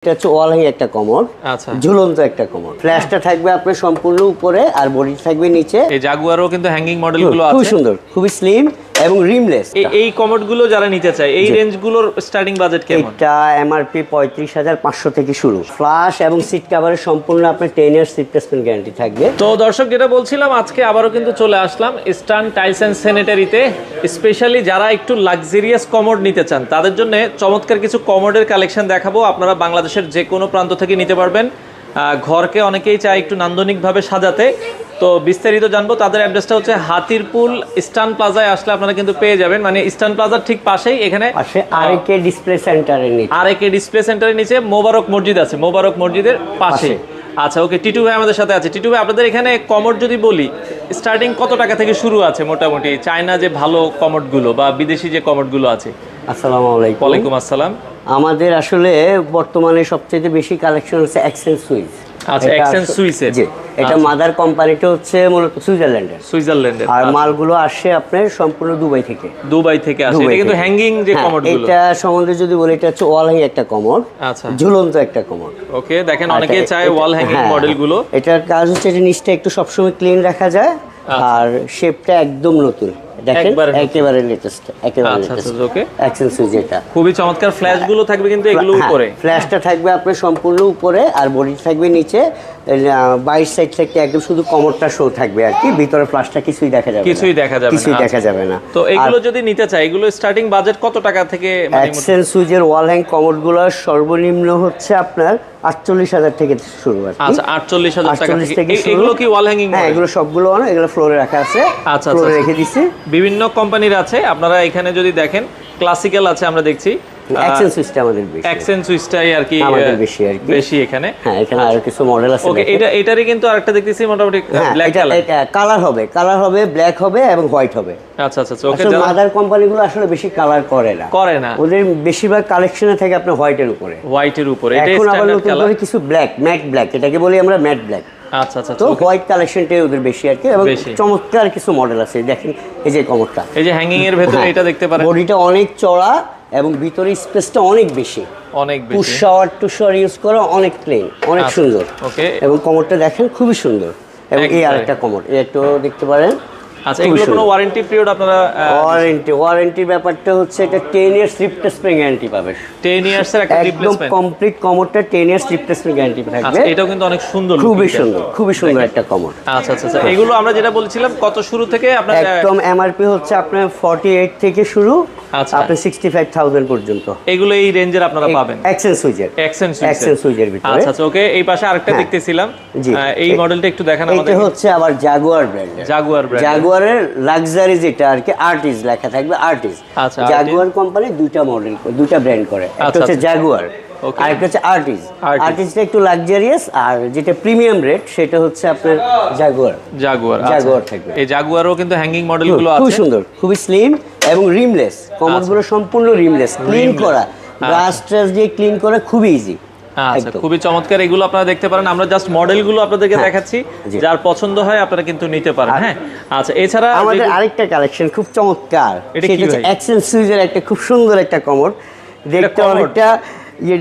এটা হচ্ছে wall hanging একটা কমোড, আচ্ছা ঝুলন্ত একটা কমোড। ফ্ল্যাশটা থাকবে আপনার সম্পূর্ণ উপরে আর বডি থাকবে নিচে। এই জাগুয়ারও কিন্তু হ্যাঙ্গিং মডেলগুলো আছে, খুব সুন্দর, খুবই স্লিম এবং রিমলেস। এই কমোডগুলো যারা নিতে চায় এই রেঞ্জগুলোর স্টার্টিং বাজেট কেমন? এটা এমআরপি 35,500 থেকে শুরু। ফ্লাশ এবং সিট কভারের সম্পূর্ণ আপনার 10 ইয়ার্স রিপ্লেসমেন্ট গ্যারান্টি থাকবে। তো দর্শক, যেটা বলছিলাম, আজকে আবারও কিন্তু চলে আসলাম ইস্টার্ন টাইলস অ্যান্ড স্যানিটারিতে। স্পেশালি যারা একটু লাক্সারিয়াস কমোড নিতে চান তাদের জন্য চমৎকার কিছু কমোডের কালেকশন দেখাবো। আপনারা বাংলাদেশের যে কোনো প্রান্ত থেকে নিতে পারবেন। ঘরকে অনেকেই চায় একটু নান্দনিকভাবে সাজাতে, তো বিস্তারিত জানবো। তাদের অ্যাড্রেসটা হচ্ছে হাতিরপুল ইস্টার্ন প্লাজায় আসলে আপনারা কিন্তু পেয়ে যাবেন, মানে ইস্টার্ন প্লাজার ঠিক পাশেই। এখানে আরএকে ডিসপ্লে সেন্টারের নিচে, আরএকে ডিসপ্লে সেন্টারের নিচে মোবারক মসজিদ আছে, মোবারক মসজিদের পাশে। আচ্ছা, ওকে, টিটু ভাই আমাদের সাথে আছে। টিটু ভাই, আপনাদের এখানে কমোড যদি বলি, স্টার্টিং কত টাকা থেকে শুরু আছে মোটামুটি? চায়না যে ভালো কমোডগুলো বা বিদেশি যে কমোডগুলো আছে। আসসালামু আলাইকুম। ওয়ালাইকুম আসসালাম। আমাদের আসলে বর্তমানে সবচেয়ে বেশি কালেকশন হচ্ছে এক্সেন সুইচ। আচ্ছা, এক্সেন সুইচের। জি, এটা মাদার কোম্পানিটা হচ্ছে মূলত সুইজারল্যান্ডের। আর মালগুলো আসে আপনার সম্পূর্ণ দুবাই থেকে। দুবাই থেকে আসে। এটা কিন্তু হ্যাঙ্গিং যে কমোডগুলো। এটা সম্বন্ধে যদি বলি, এটা হচ্ছে ওয়াল হ্যাঙ্গিং একটা কমোড। আচ্ছা, ঝুলন্ত একটা কমোড। ওকে, দেখেন অনেকে চায় ওয়াল হ্যাঙ্গিং মডেলগুলো। এটার কাজ হচ্ছে এটা নিচটা একটু সবসময় ক্লিন রাখা যায়, আর শেপটা একদম নতুন। দেখেন একেবারে লেটেস্ট, একেবারে লেটেস্ট। ওকে, এক্সেন সুইচ। এটা খুবই চমৎকার। ফ্ল্যাশগুলো থাকবে কিন্তু এগুলো উপরে। ফ্ল্যাশটা থাকবে আপনার সম্পূর্ণ উপরে আর বডি থাকবে নিচে। 22 সাইড থেকে একদম শুধু কমরটা শো থাকবে আর কি, ভিতরে ফ্ল্যাশটা কিছুই দেখা যাবে না। কিছুই দেখা যাবে না। তো এগুলো যদি নিতে চাই, এগুলো স্টার্টিং বাজেট কত টাকা থেকে? এক্সেন সুইচের ওয়াল হ্যাং কমোডগুলো সর্বনিম্ন হচ্ছে আপনার 48,000 থেকে শুরু আছে। আচ্ছা, 48,000 টাকা থেকে। এগুলো কি ওয়াল হ্যাঙ্গিং? হ্যাঁ, এগুলো সবগুলো না, এগুলো ফ্লোরে রাখা আছে। আচ্ছা, ফ্লোরে রেখে দিছি। বিভিন্ন কোম্পানির আছে, আপনারা এখানে যদি দেখেন ক্লাসিক্যাল আছে, আমরা দেখছি। এক্সেন সুইচটা আমাদের বেশি, এক্সেন সুইচটাই আর কি আমাদের বেশি আর কি, বেশি এখানে। হ্যাঁ, এখানে আরো কিছু মডেল আছে। ওকে, এটারই কিন্তু আরেকটা দেখতেছি মোটামুটি ব্ল্যাক কালার হবে, ব্ল্যাক হবে এবং হোয়াইট হবে। আচ্ছা, ওকে। মাদার কোম্পানিগুলো আসলে বেশি কালার করে না, ওদের বেশিরভাগ কালেকশনে থাকে আপনার হোয়াইটের উপরে। এখন আবার নতুন করে কিছু ব্ল্যাক, ম্যাট ব্ল্যাক, এটাকে বলি আমরা ম্যাট ব্ল্যাক। আচ্ছা, তো হোয়াইট কালেকশনটাই ওদের বেশি আর কি। এবং চমৎকার কিছু মডেল আছে। দেখেন এই যে কমোডটা, এই যে হ্যাঙ্গিং এর ভেতরে এটা দেখতে পারেন। বডিটা অনেক চড়া এবং ভিতরে স্পেসটা অনেক বেশি। পুশ শাওয়ার ইউজ করা, অনেক ক্লিন, অনেক সুন্দর। ওকে, এবং কমোডটা দেখেন খুবই সুন্দর। এবং এই আরেকটা কমোড, একটু দেখতে পারেন। আচ্ছা, এগুলো কোনো ওয়ারেন্টি পিরিয়ড আপনারা? ওয়ারেন্টি ব্যাপারটা হচ্ছে এটা 10 ইয়ার্স রিপ্লেসমেন্ট গ্যারান্টি পাবে। 10 ইয়ার্স এর একটা রিপ্লেসমেন্ট, একদম কমপ্লিট কমোডটা 10 ইয়ার্স রিপ্লেসমেন্ট গ্যারান্টি থাকবে। আচ্ছা, এটাও কিন্তু অনেক সুন্দর, খুবই সুন্দর একটা কমোড। আচ্ছা, এগুলো আমরা যেটা বলছিলাম কত শুরু থেকে আপনার? একদম এমআরপি হচ্ছে আপনার 48 থেকে শুরু, আচ্ছা, আপনার 65,000 পর্যন্ত। এগুলো এই রেঞ্জের আপনারা পাবেন এক্সেন সুইচের ভিতরে। আচ্ছা, ওকে। এই পাশে আরেকটা দেখতেছিলাম, এই মডেলটা একটু দেখান আমাদের। এটা হচ্ছে আবার জাগুয়ার ব্র্যান্ড। জাগুয়ারের লাক্সারি যেটা আর কি, আর্টিস্ট লেখা থাকবে, আর্টিস্ট। আচ্ছা, জাগুয়ার কোম্পানি দুইটা ব্র্যান্ড করে, একটা হচ্ছে জাগুয়ার আর একটা হচ্ছে আর্টিস্ট। আর্টিস্টটা একটু লাক্সারিয়াস, আর যেটা প্রিমিয়াম রেট সেটা হচ্ছে আপনার জাগুয়ার থাকবে। এই জাগুয়ারও কিন্তু হ্যাঙ্গিং মডেলগুলো আছে, খুব সুন্দর, খুবই স্লিম এবং রিমলেস। কমোডগুলো সম্পূর্ণ রিমলেস, ক্লিন করা, ব্রাশ ট্রাশ দিয়ে ক্লিন করা খুবই ইজি। আচ্ছা, খুবই চমৎকার। এগুলো আপনারা দেখতে পারেন, আমরা জাস্ট মডেলগুলো আপনাদেরকে দেখাচ্ছি, যার পছন্দ হয় আপনারা কিন্তু নিতে পারেন। হ্যাঁ, আচ্ছা। এছাড়া আমাদের আরেকটা কালেকশন খুব চমৎকার, সেটা হচ্ছে এক্সেন সুইচের একটা খুব সুন্দর একটা কমোড। দেখতে অনেকটা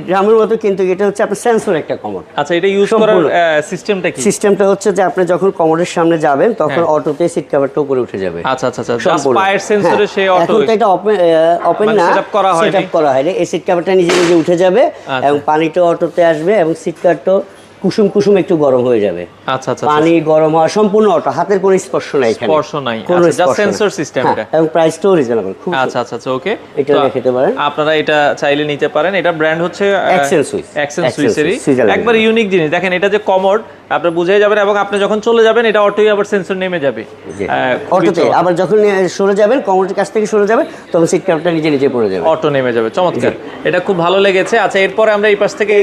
ড্রামের মতো, কিন্তু এটা হচ্ছে আপনার সেন্সর একটা কমোড। আচ্ছা, এটা ইউজ করার সিস্টেমটা কি? সিস্টেমটা হচ্ছে যে আপনি যখন কমোডের সামনে যাবেন তখন অটোতে সিট কভারটা উপরে উঠে যাবে। আচ্ছা, জাস্ট পায়ের সেন্সরে সে অটো। এখন তো এটা ওপেন না, সেটআপ করা হয়নি। এই সিট কভারটা নিজে উঠে যাবে এবং পানিটা অটোতে আসবে এবং সিট কভারটা কুসুম একটু গরম হয়ে যাবে। আচ্ছা, পানি গরম হওয়া সম্পূর্ণ অটো, হাতের কোনো স্পর্শ নাই, জাস্ট সেন্সর সিস্টেম এটা। এবং প্রাইসটাও রিজনেবল, খুব। আচ্ছা, ওকে। এটা দেখতে পারেন, আপনারা এটা চাইলে নিতে পারেন। এটা ব্র্যান্ড হচ্ছে এক্সেন সুইচেরই একবার ইউনিক জিনিস। দেখেন, এটা যে কমোড আপনি বুঝেই যাবেন, এবং আপনি যখন চলে যাবেন এটা অটোই আবার সেন্সর নেমে যাবে অটোতে। আবার যখন সরে যাবেন, কমোডের কাছ থেকে সরে যাবেন, তখন সিট কভারটা নিজে পড়ে যাবে, অটো নেমে যাবে। চমৎকার, এটা খুব ভালো লেগেছে। আচ্ছা, এরপরে আমরা এই পাশ থেকে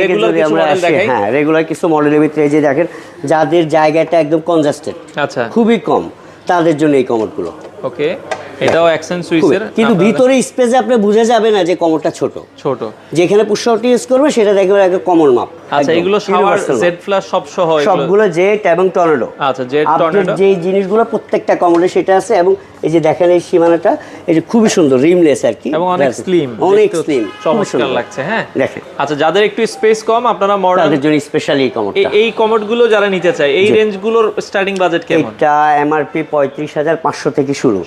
রেগুলার কিছু মডেল দেখাই। রেগুলার কিছু মডেলের ভিতরে এই যে দেখেন, যাদের জায়গাটা একদম কনজাস্টেড, আচ্ছা, খুবই কম, তাদের জন্য এই কমোডগুলো। ওকে, এটাও অ্যাকশন সুইচের, কিন্তু ভিতরে স্পেসে আপনি বুঝে যাবে না যে কমোডটা ছোট। যেখানে পুশ আউট ইউজ করবে সেটা দেখবে একটা কমন মাপ। আচ্ছা, এগুলো শাওয়ার জেড ফ্ল্যাশ সব সহ, সবগুলো জেট এবং টর্নেডো। আচ্ছা, জেড টর্নেডো যে জিনিসগুলো প্রত্যেকটা কমোডে সেটা আছে। এবং এই যে দেখেন এই সীমানাটা, এই যে খুবই সুন্দর রিমলেস আর কি, এবং অনেক স্লিম, অনেক স্লিম, চমৎকার লাগছে। হ্যাঁ দেখেন। আচ্ছা, যাদের একটু স্পেস কম আপনারা মডেল, তাদের জন্য স্পেশালি এই কমোডটা। এই কমোডগুলো যারা নিতে চায়, এই রেঞ্জগুলোর স্টার্টিং বাজেট কেমন? এটা এমআরপি 35,500 থেকে শুরু।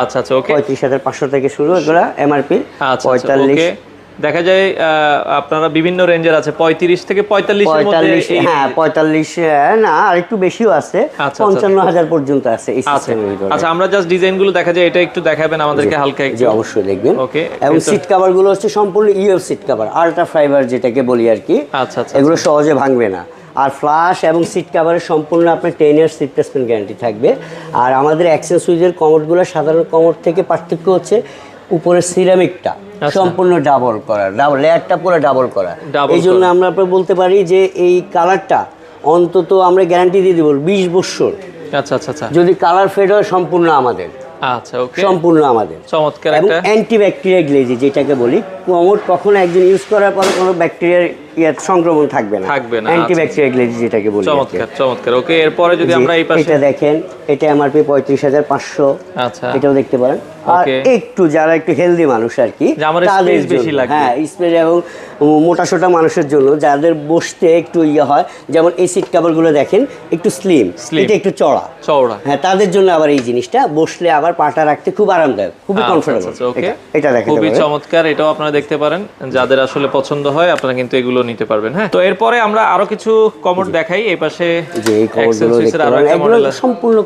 আচ্ছা আচ্ছা, ওকে, 35,500 থেকে শুরু এগুলা এমআরপি। আচ্ছা, 45 দেখা যায় আপনারা বিভিন্ন রেঞ্জের আছে, 35 থেকে 45 এর মধ্যে। হ্যাঁ 45 না, আর একটু বেশিও আছে, 55,000 পর্যন্ত আছে এই সিস্টেমের ভিতরে। আচ্ছা, আমরা জাস্ট ডিজাইনগুলো দেখা যায়, এটা একটু দেখাবেন আমাদেরকে হালকা একটু? জি অবশ্যই দেখবেন। ওকে, এবং সিট কভার গুলো হচ্ছে সম্পূর্ণ UF seat cover, ultra fibre যেটাকে বলি আর কি। আচ্ছা আচ্ছা, এগুলো সহজে ভাঙবে না। আর ফ্লাশ এবং সিট কভারের সম্পূর্ণ আপনার 10 ইয়ার সিট প্লেসমেন্ট গ্যারান্টি থাকবে। আর আমাদের অ্যাকশন সুইচের কমোডগুলো সাধারণ কমোড থেকে পার্থক্য হচ্ছে উপরের সিরামিকটা সম্পূর্ণ ডাবল করা, লেয়ারটা পুরো ডাবল করা। এই জন্য আমরা বলতে পারি যে এই কালারটা অন্তত আমরা গ্যারান্টি দিয়ে দিব 20 বছর। আচ্ছা আচ্ছা আচ্ছা, যদি কালার ফেড হয় সম্পূর্ণ আমাদের। আচ্ছা, ওকে, সম্পূর্ণ আমাদের। চমৎকার এবং একটা অ্যান্টিব্যাকটেরিয়া গ্লেজি যেটাকে বলি, কমোড কখনো একজন ইউজ করার পরে কোনো ব্যাকটেরিয়ার সংক্রমণ থাকবে না। অ্যান্টিব্যাকটেরিয়া গ্লেজি যেটাকে বলি। চমৎকার চমৎকার। ওকে, এরপরে যদি আমরা এই পাশে এটা দেখেন, এটা এমআরপি 35,500। আচ্ছা, এটাও দেখতে পারেন। আর একটু যারা একটু হেলদি মানুষ আর কি, তাদের বেশি লাগে। হ্যাঁ, স্পেস এবং মোটা সোটা মানুষের জন্য যাদের বসতে একটু ইয়ে হয়, যেমন এই সিট কভারগুলো দেখেন একটু স্লিম, এটা একটু চওড়া। হ্যাঁ, তাদের জন্য আবার এই জিনিসটা বসলে আবার পাটা রাখতে খুব আরামদায়ক, খুবই কমফোর্টেবল। ওকে, এটা দেখেন, খুবই চমৎকার। এটাও আপনারা দেখতে পারেন, যাদের আসলে পছন্দ হয় আপনারা কিন্তু এগুলো নিতে পারবেন। হ্যাঁ, তো এরপরে আমরা আরো কিছু কমোড দেখাই। এই পাশে যে এই কমোডগুলো দেখতে পারেন, এগুলো সম্পূর্ণ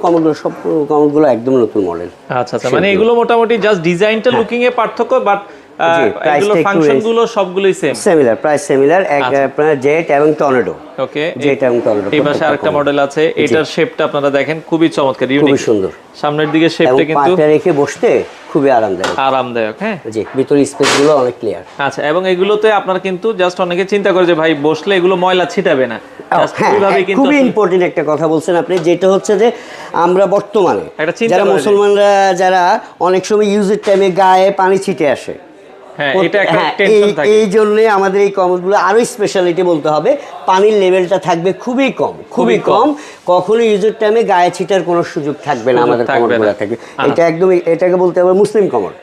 কমোডগুলো একদম নতুন মডেল। আচ্ছা আচ্ছা, মানে এগুলো মোটামুটি জাস্ট ডিজাইনটা লুকিং এ পার্থক্য, বাট এগুলো ফাংশন গুলো সবগুলোই সিমিলার, প্রাইস সিমিলার। আপনার জেট এবং টর্নেডো। ওকে, জেট এবং টর্নেডো। এই পাশে আরেকটা মডেল আছে, এটার শেপটা আপনারা দেখেন খুবই চমৎকার, ইউনিক, খুবই সুন্দর। সামনের দিকে শেপটা কিন্তু পাটা রেখে বসতে খুবই আরামদায়ক। হ্যাঁ, জি, ভিতরে স্পেস গুলো অনেক ক্লিয়ার। আচ্ছা, এবং এগুলোতে আপনারা কিন্তু জাস্ট অনেকে চিন্তা করে যে ভাই বসলে এগুলো ময়লা ছিটাবে না, এইভাবে কিন্তু খুবই ইম্পর্টেন্ট একটা কথা বলছেন আপনি, যেটা হচ্ছে যে আমরা বর্তমানে যারা মুসলমানরা যারা অনেক সময় ইউজের টাইমে গায়ে পানি ছিটে আসে, এই জন্য আমাদের এই কমোডগুলো আরো স্পেশালিটি বলতে হবে, পানির লেভেলটা থাকবে খুবই কম। কখনো ইউজের টাইমে গায়ে ছিটার কোনো সুযোগ থাকবে না আমাদের কমোডগুলো থাকবে। এটা একদম, এটাকে বলতে হবে মুসলিম কমোড।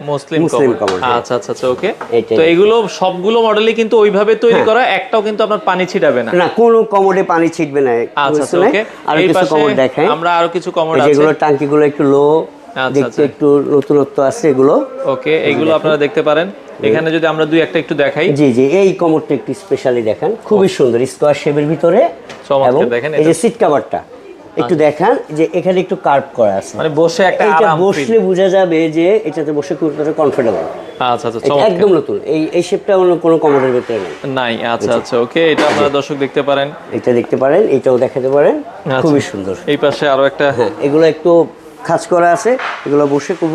আচ্ছা আচ্ছা আচ্ছা, ওকে। তো এগুলো সবগুলো মডেলই কিন্তু ওইভাবে তৈরি করা, একটাও কিন্তু আপনার পানি ছিটাবে না, কোনো কমোডে পানি ছিটবে না। আচ্ছা আচ্ছা, ওকে। আর কিছু কমোড দেখাই, আমরা আরো কিছু কমোড আছে, যেগুলো টাঙ্কিগুলো একটু লো, দেখতে একটু নতুনত্ব আছে এগুলো। ওকে, এইগুলো আপনারা দেখতে পারেন। এখানে যদি আমরা দুই একটা একটু দেখাই, জি, এই কমোডটা একটু স্পেশালি দেখেন, খুবই সুন্দর স্কয়ার শেপের ভিতরে। চমৎকার, দেখেন এই যে সিট কভারটা একটু দেখান, যে এখানে একটু কার্ভ করা আছে, মানে বসে একটা আরাম, বসলে বোঝা যাবে যে এটাতে বসে খুব কমফোর্টেবল। আচ্ছা আচ্ছা, চমৎকার, একদম নতুন। এই শেপটা অন্য কোনো কমোডের ভিতরে নাই। আচ্ছা আচ্ছা, ওকে। এটা আপনারা দর্শক দেখতে পারেন, এটা দেখতে পারেন, এটাও দেখাতে পারেন, খুবই সুন্দর। এই পাশে আরো একটা, এগুলো একটু কাজ করা আছে, এগুলো বসে খুব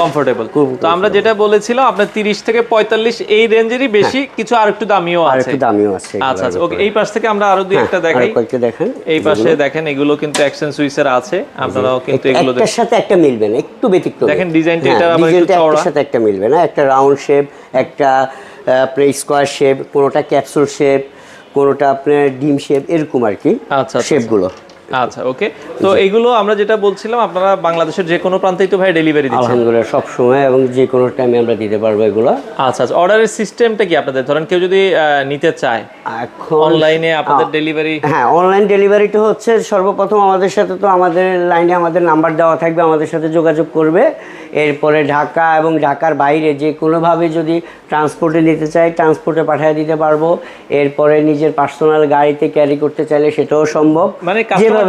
কমফোর্টেবল। তো আমরা যেটা বলেছিলাম আপনার 30 থেকে 45 এই রেঞ্জেরই বেশি, কিছু আর একটু দামিও আছে। আচ্ছা আচ্ছা, ওকে। এই পাশ থেকে আমরা আরো দুই একটা দেখাই, দেখেন এই পাশে দেখেন, এগুলো কিন্তু অ্যাকশন সুইচের আছে, আপনারাও কিন্তু এগুলো একটার সাথে একটা মিলবে না, একটু ব্যতিক্রম। দেখেন ডিজাইনটা, এটা আবার একটু চওড়া, একটার সাথে একটা মিলবে না, একটা রাউন্ড শেপ, একটা আপনার স্কয়ার শেপ, কোনোটা ক্যাপসুল শেপ, কোনোটা আপনার ডিম শেপ, এরকম আর কি শেপগুলো। আচ্ছা, ওকে। তো এগুলো আমরা যেটা বলছিলাম, আপনারা বাংলাদেশের যে কোনো প্রান্তেই তো ভাই ডেলিভারি দিচ্ছেন? আলহামদুলিল্লাহ, সব সময় এবং যে কোনো টাইমে আমরা দিতে পারবো এগুলো। আচ্ছা আচ্ছা, অর্ডারের সিস্টেমটা কি আপনাদের? ধরেন কেউ যদি নিতে চায় এখন অনলাইনে আপনাদের ডেলিভারি? হ্যাঁ, অনলাইন ডেলিভারিটা হচ্ছে সর্বপ্রথম আমাদের সাথে, তো আমাদের লাইনে আমাদের নাম্বার দেওয়া থাকবে, আমাদের সাথে যোগাযোগ করবে। এরপরে ঢাকা এবং ঢাকার বাইরে যে কোনোভাবে যদি ট্রান্সপোর্টে নিতে চাই, ট্রান্সপোর্টে পাঠিয়ে দিতে পারবো। এরপরে নিজের পার্সোনাল গাড়িতে ক্যারি করতে চাইলে সেটাও সম্ভব, মানে কাস্টমার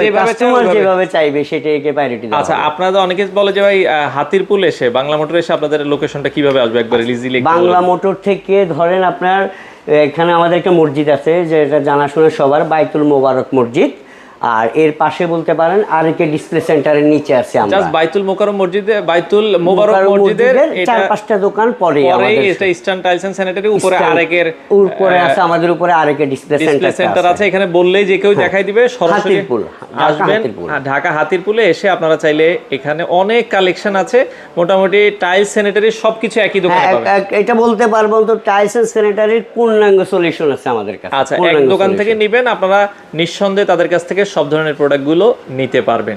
যেভাবে চাইবে সেটাকে প্রায়োরিটি দেওয়া। আচ্ছা, আপনারা অনেকে বলে যে ভাই হাতিরপুল এসে বাংলা মোটর এসে আপনাদের লোকেশনটা কিভাবে আসবে একবার ইজিলি? বাংলা মোটর থেকে ধরেন আপনার এখানে আমাদের একটা মসজিদ আছে, যেটা জানাশোনা সবার, বাইতুল মোবারক মসজিদ। আর এর পাশে বলতে পারেন আরেকে ডিসপ্লে সেন্টারের নিচে আছে আমরা। জাস্ট বাইতুল মোকাররম মসজিদে, বাইতুল মোবারক মসজিদের চার পাঁচটা দোকান পরে এটা ইস্টার্ন টাইলস এন্ড স্যানিটারি, উপরে আরেকের উপরে আছে, আমাদের উপরে আরেকে ডিসপ্লে সেন্টার আছে। এখানে বললেই যে কেউ দেখাই দিবে। সরাসরি হাতিরপুল, আসবেন ঢাকা হাতিরপুলে, এসে আপনারা চাইলে এখানে অনেক কালেকশন আছে, মোটামুটি টাইলস স্যানিটারি সবকিছু একই দোকানে পাবেন। এটা বলতে পারবো তো টাইলস এন্ড স্যানিটারির পূর্ণাঙ্গ সলিউশন আছে আমাদের কাছে। আচ্ছা, এক দোকান থেকে নিবেন, আপনারা নিঃসন্দেহে তাদের কাছ থেকে সব ধরনের প্রোডাক্টগুলো নিতে পারবেন।